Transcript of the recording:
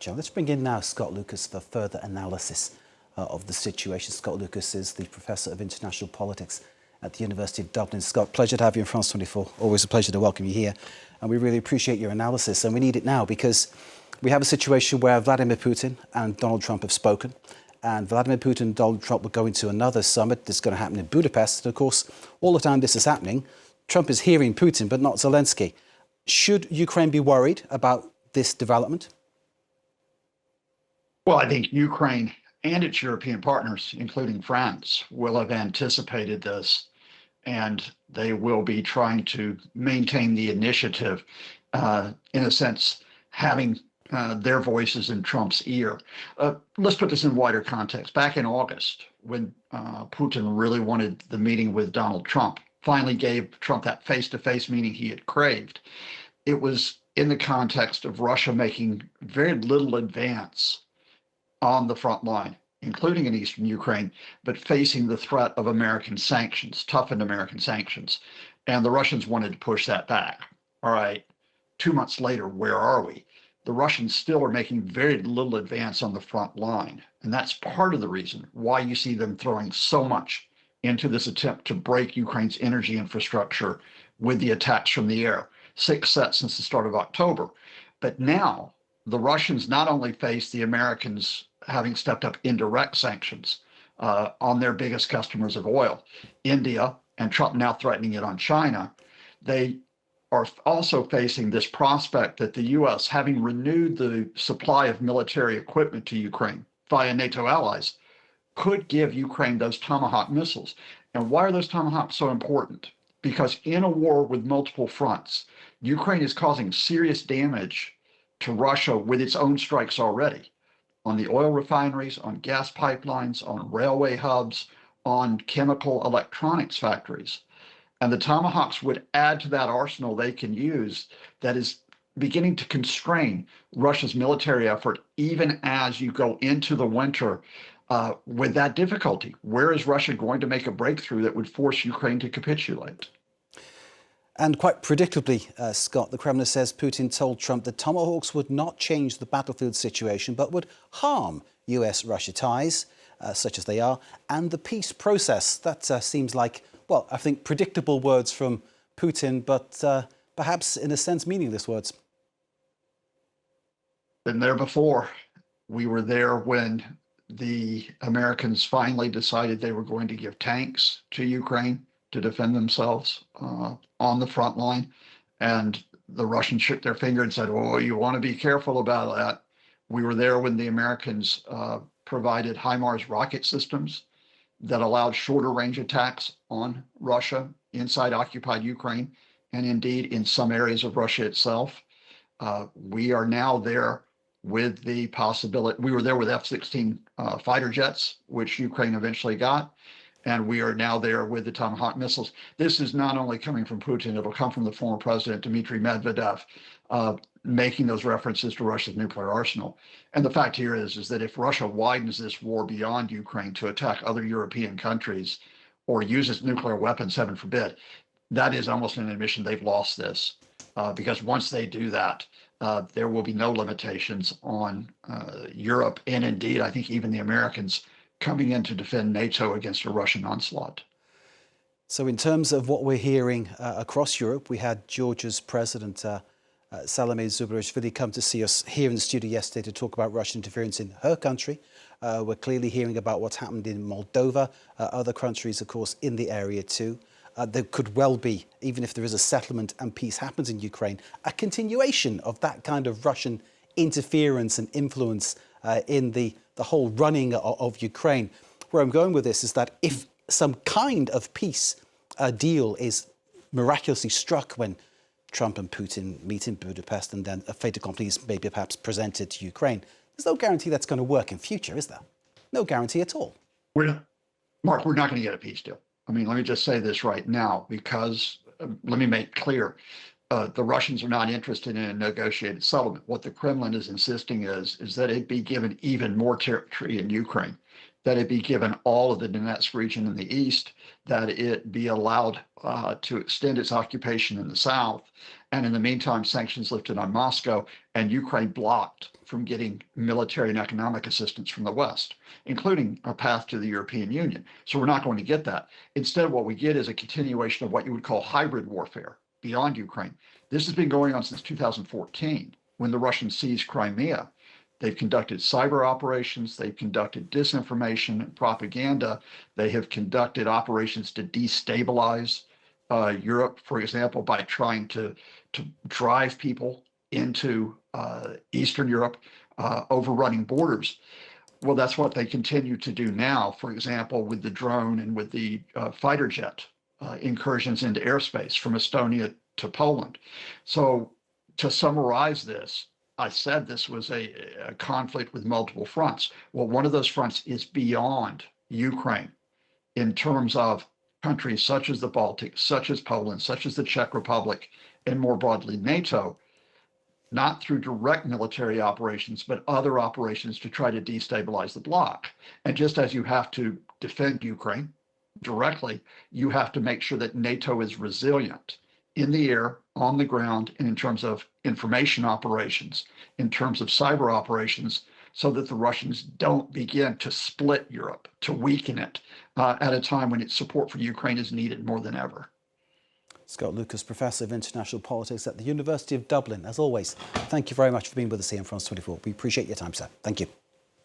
Joe, let's bring in now Scott Lucas for further analysis of the situation. Scott Lucas is the Professor of International Politics at the University of Dublin. Scott, pleasure to have you in France 24. Always a pleasure to welcome you here. And we really appreciate your analysis. And we need it now because we have a situation where Vladimir Putin and Donald Trump have spoken. And Vladimir Putin and Donald Trump will go into another summit that's going to happen in Budapest. And of course, all the time this is happening, Trump is hearing Putin, but not Zelenskyy. Should Ukraine be worried about this development? Well, I think Ukraine and its European partners, including France, will have anticipated this, and they will be trying to maintain the initiative, in a sense, having their voices in Trump's ear. Let's put this in wider context. Back in August, when Putin really wanted the meeting with Donald Trump, finally gave Trump that face-to-face meeting he had craved, it was in the context of Russia making very little advance on the front line, including in eastern Ukraine, but facing the threat of American sanctions, toughened American sanctions. And the Russians wanted to push that back. All right, 2 months later, where are we? The Russians still are making very little advance on the front line. And that's part of the reason why you see them throwing so much into this attempt to break Ukraine's energy infrastructure with the attacks from the air. 6 sets since the start of October. But now the Russians not only face the Americans having stepped up indirect sanctions on their biggest customers of oil, India, and Trump now threatening it on China, they are also facing this prospect that the U.S., having renewed the supply of military equipment to Ukraine via NATO allies, could give Ukraine those Tomahawk missiles. And why are those Tomahawks so important? Because in a war with multiple fronts, Ukraine is causing serious damage to Russia with its own strikes already on the oil refineries, on gas pipelines, on railway hubs, on chemical electronics factories. And the Tomahawks would add to that arsenal they can use that is beginning to constrain Russia's military effort, even as you go into the winter with that difficulty. Where is Russia going to make a breakthrough that would force Ukraine to capitulate? And quite predictably, Scott, the Kremlin says Putin told Trump that Tomahawks would not change the battlefield situation, but would harm US-Russia ties, such as they are, and the peace process. That seems like, well, I think predictable words from Putin, but perhaps in a sense meaningless words. Been there before. We were there when the Americans finally decided they were going to give tanks to Ukraine to defend themselves on the front line. And the Russians shook their finger and said, oh, you want to be careful about that. We were there when the Americans provided HIMARS rocket systems that allowed shorter range attacks on Russia inside occupied Ukraine, and indeed in some areas of Russia itself. We are now there with the possibility, we were there with F-16 fighter jets, which Ukraine eventually got. And we are now there with the Tomahawk missiles. This is not only coming from Putin, it'll come from the former president, Dmitry Medvedev, making those references to Russia's nuclear arsenal. And the fact here is that if Russia widens this war beyond Ukraine to attack other European countries or uses nuclear weapons, heaven forbid, that is almost an admission they've lost this. Because once they do that, there will be no limitations on Europe. And indeed, I think even the Americans coming in to defend NATO against a Russian onslaught. So in terms of what we're hearing across Europe, we had Georgia's president, Salome Zurabishvili, come to see us here in the studio yesterday to talk about Russian interference in her country. We're clearly hearing about what's happened in Moldova, other countries, of course, in the area too. There could well be, even if there is a settlement and peace happens in Ukraine, a continuation of that kind of Russian interference and influence in the whole running of Ukraine. Where I'm going with this is that if some kind of peace deal is miraculously struck when Trump and Putin meet in Budapest and then a fait accompli is maybe perhaps presented to Ukraine, there's no guarantee that's going to work in future, is there? No guarantee at all. Mark, we're not going to get a peace deal. I mean, let me just say this right now, because let me make clear, the Russians are not interested in a negotiated settlement. What the Kremlin is insisting is that it be given even more territory in Ukraine. that it be given all of the Donetsk region in the east, that it be allowed to extend its occupation in the south, and in the meantime, sanctions lifted on Moscow and Ukraine blocked from getting military and economic assistance from the West, including a path to the European Union. So we're not going to get that. Instead, what we get is a continuation of what you would call hybrid warfare beyond Ukraine. This has been going on since 2014, when the Russians seized Crimea. They've conducted cyber operations. They've conducted disinformation and propaganda. They have conducted operations to destabilize Europe, for example, by trying to drive people into Eastern Europe, overrunning borders. Well, that's what they continue to do now, for example, with the drone and with the fighter jet incursions into airspace from Estonia to Poland. So to summarize this, I said this was a conflict with multiple fronts. Well, one of those fronts is beyond Ukraine in terms of countries such as the Baltics, such as Poland, such as the Czech Republic, and more broadly NATO, not through direct military operations, but other operations to try to destabilize the bloc. And just as you have to defend Ukraine directly, you have to make sure that NATO is resilient in the air, on the ground, and in terms of information operations, in terms of cyber operations, so that the Russians don't begin to split Europe, to weaken it at a time when its support for Ukraine is needed more than ever. Scott Lucas, Professor of International Politics at the University of Dublin. As always, thank you very much for being with us here in France 24. We appreciate your time, sir. Thank you.